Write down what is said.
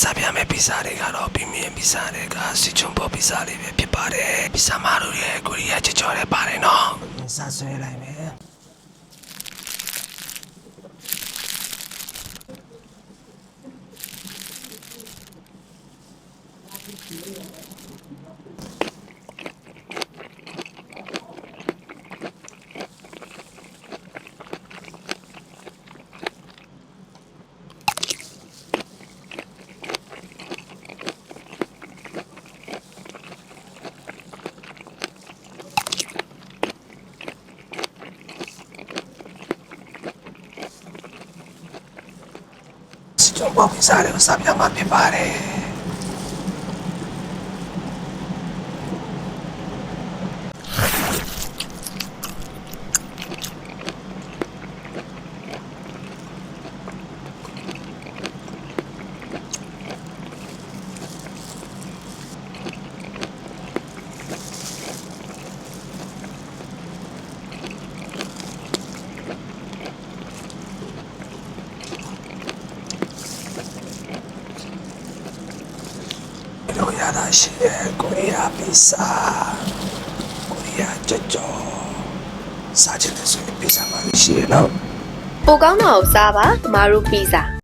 စားပြမယ်ပီဇာတွေကတော့ပြင်းပြင်းပီဇာတွေကစီချုံပေါ်ပီဇာလေးပဲဖြစ်ပါတယ်ပီဇာမတို့ရဲ့ကိုရီးယားချေချော်တဲ့ပါတယ်နော်စားဆွဲလိုက်မယ်ကျွန်တော်ပီဇာတွေကိုစားပြမှာဖြစ်ပါတယ်တို့ရတာရှိတဲ့ကိုရီးယားပီဇာကိုရီးယားကြကြောစားချင်တဲ့ဆိုရင်ပီဇာမှရှိရနော်ပိုကောင်းတာကိုစားပါမာရူပီဇာ